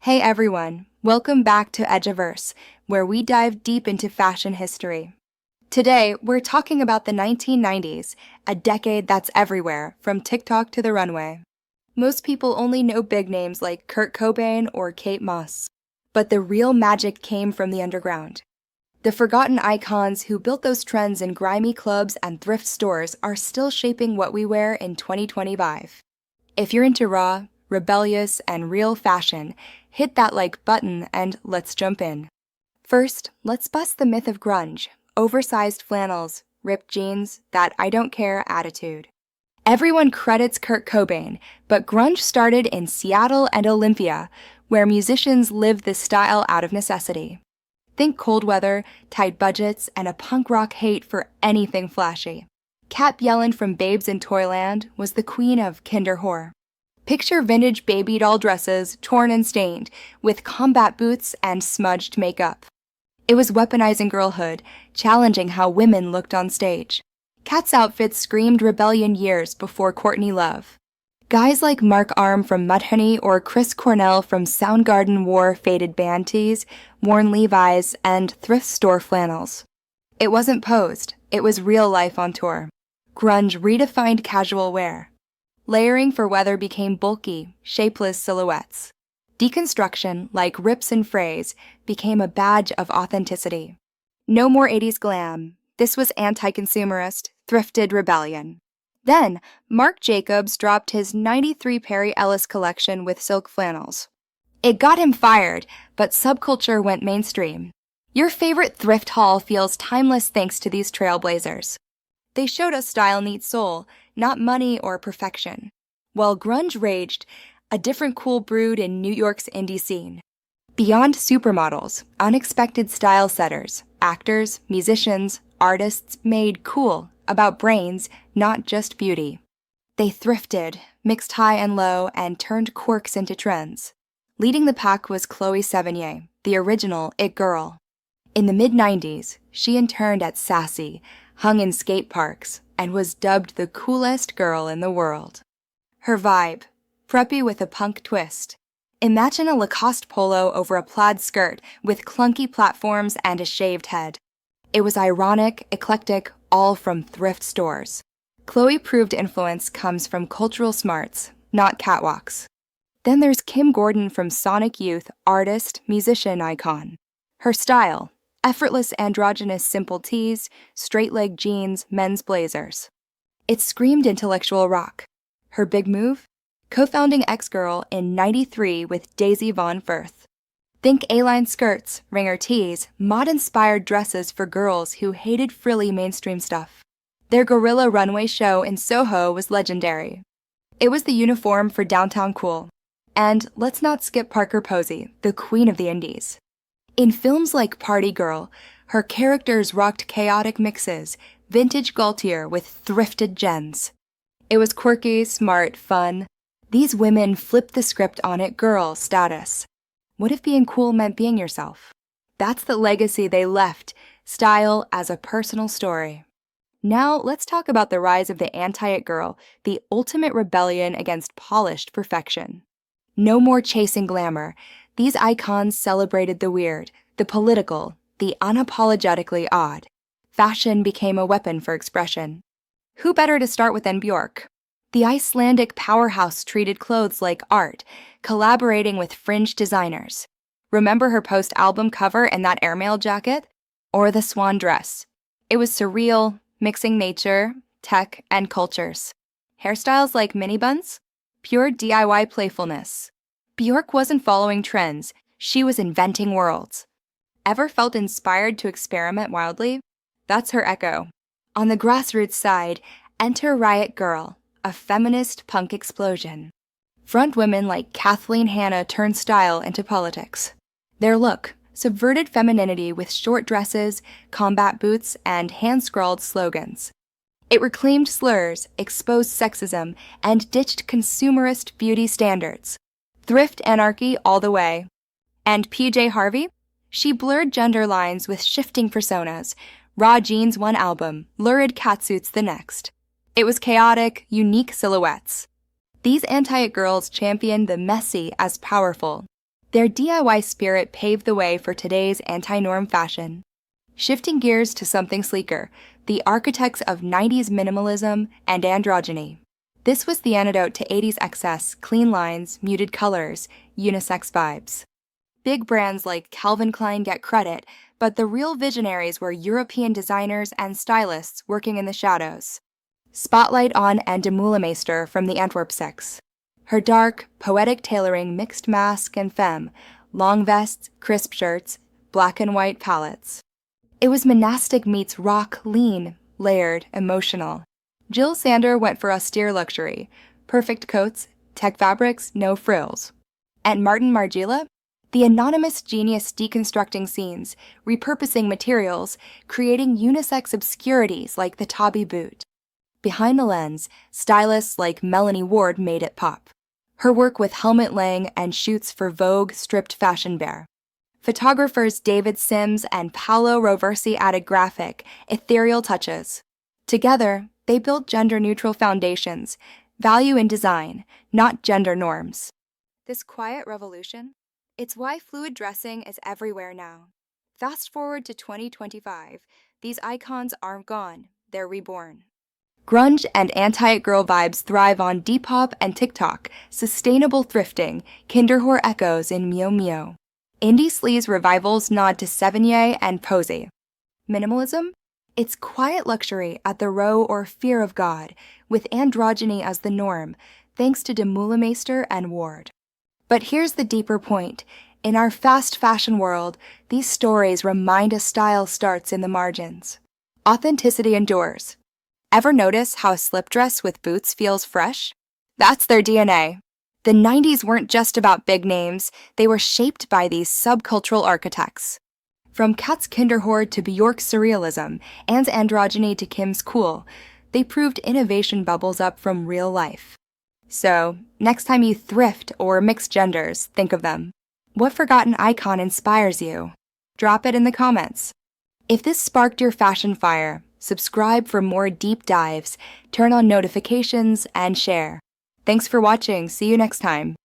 Hey everyone, welcome back to Edgeaverse, where we dive deep into fashion history. Today, we're talking about the 1990s, a decade that's everywhere, from TikTok to the runway. Most people only know big names like Kurt Cobain or Kate Moss, but the real magic came from the underground. The forgotten icons who built those trends in grimy clubs and thrift stores are still shaping what we wear in 2025. If you're into raw, rebellious, and real fashion, hit that like button and let's jump in. First, let's bust the myth of grunge, oversized flannels, ripped jeans, that I don't care attitude. Everyone credits Kurt Cobain, but grunge started in Seattle and Olympia, where musicians lived this style out of necessity. Think cold weather, tight budgets, and a punk rock hate for anything flashy. Bjelland from Babes in Toyland was the queen of Kinderwhore. Picture vintage baby doll dresses, torn and stained, with combat boots and smudged makeup. It was weaponizing girlhood, challenging how women looked on stage. Kat's outfits screamed rebellion years before Courtney Love. Guys like Mark Arm from Mudhoney or Chris Cornell from Soundgarden wore faded band tees, worn Levi's, and thrift store flannels. It wasn't posed, it was real life on tour. Grunge redefined casual wear. Layering for weather became bulky, shapeless silhouettes. Deconstruction, like rips and frays, became a badge of authenticity. No more 80s glam. This was anti-consumerist, thrifted rebellion. Then, Marc Jacobs dropped his '93 Perry Ellis collection with silk flannels. It got him fired, but subculture went mainstream. Your favorite thrift haul feels timeless thanks to these trailblazers. They showed us style needs soul, not money or perfection. While grunge raged, a different cool brewed in New York's indie scene. Beyond supermodels, unexpected style setters, actors, musicians, artists made cool about brains, not just beauty. They thrifted, mixed high and low, and turned quirks into trends. Leading the pack was Chloë Sevigny, the original It Girl. In the mid-90s, she interned at Sassy, hung in skate parks, and was dubbed the coolest girl in the world. Her vibe, preppy with a punk twist. Imagine a Lacoste polo over a plaid skirt with clunky platforms and a shaved head. It was ironic, eclectic, all from thrift stores. Chloe proved influence comes from cultural smarts, not catwalks. Then there's Kim Gordon from Sonic Youth, artist, musician icon. Her style, effortless androgynous simple tees, straight-leg jeans, men's blazers. It screamed intellectual rock. Her big move? Co-founding X-Grrrl in '93 with Daisy Von Firth. Think A-line skirts, ringer tees, mod-inspired dresses for girls who hated frilly mainstream stuff. Their guerrilla runway show in Soho was legendary. It was the uniform for downtown cool. And let's not skip Parker Posey, the queen of the indies. In films like Party Girl, her characters rocked chaotic mixes, vintage Gaultier with thrifted gems. It was quirky, smart, fun. These women flipped the script on It Girl status. What if being cool meant being yourself? That's the legacy they left, style as a personal story. Now let's talk about the rise of the anti-It Girl, the ultimate rebellion against polished perfection. No more chasing glamour. These icons celebrated the weird, the political, the unapologetically odd. Fashion became a weapon for expression. Who better to start with than Björk? The Icelandic powerhouse treated clothes like art, collaborating with fringe designers. Remember her post-album cover in that airmail jacket? Or the swan dress? It was surreal, mixing nature, tech, and cultures. Hairstyles like mini buns? Pure DIY playfulness. Björk wasn't following trends, she was inventing worlds. Ever felt inspired to experiment wildly? That's her echo. On the grassroots side, enter Riot Grrrl, a feminist punk explosion. Front women like Kathleen Hanna turned style into politics. Their look, subverted femininity with short dresses, combat boots, and hand-scrawled slogans. It reclaimed slurs, exposed sexism, and ditched consumerist beauty standards. Thrift anarchy all the way. And PJ Harvey? She blurred gender lines with shifting personas. Raw jeans one album, lurid catsuits the next. It was chaotic, unique silhouettes. These anti-It girls championed the messy as powerful. Their DIY spirit paved the way for today's anti-norm fashion. Shifting gears to something sleeker, the architects of 90s minimalism and androgyny. This was the antidote to 80s excess, clean lines, muted colors, unisex vibes. Big brands like Calvin Klein get credit, but the real visionaries were European designers and stylists working in the shadows. Spotlight on Ende Meulemeester from the Antwerp Six. Her dark, poetic tailoring mixed masc and femme, long vests, crisp shirts, black and white palettes. It was monastic meets rock, lean, layered, emotional. Jill Sander went for austere luxury, perfect coats, tech fabrics, no frills. And Martin Margiela? The anonymous genius deconstructing scenes, repurposing materials, creating unisex obscurities like the Tabi boot. Behind the lens, stylists like Melanie Ward made it pop. Her work with Helmut Lang and shoots for Vogue stripped Fashion Bear. Photographers David Sims and Paolo Roversi added graphic, ethereal touches. Together, they built gender-neutral foundations, value in design, not gender norms. This quiet revolution? It's why fluid dressing is everywhere now. Fast forward to 2025, these icons aren't gone, they're reborn. Grunge and anti-girl vibes thrive on Depop and TikTok, sustainable thrifting, Kinderhor echoes in Mio Mio. Indie sleaze revivals nod to Sevigny and Posey. Minimalism? It's quiet luxury at the row or fear of God, with androgyny as the norm, thanks to de Meulemeester and Ward. But here's the deeper point. In our fast fashion world, these stories remind us style starts in the margins. Authenticity endures. Ever notice how a slip dress with boots feels fresh? That's their DNA. The 90s weren't just about big names, they were shaped by these subcultural architects. From Kat's Kinderhor to Björk's surrealism, and androgyny to Kim's cool, they proved innovation bubbles up from real life. So, next time you thrift or mix genders, think of them. What forgotten icon inspires you? Drop it in the comments. If this sparked your fashion fire, subscribe for more deep dives, turn on notifications, and share. Thanks for watching. See you next time.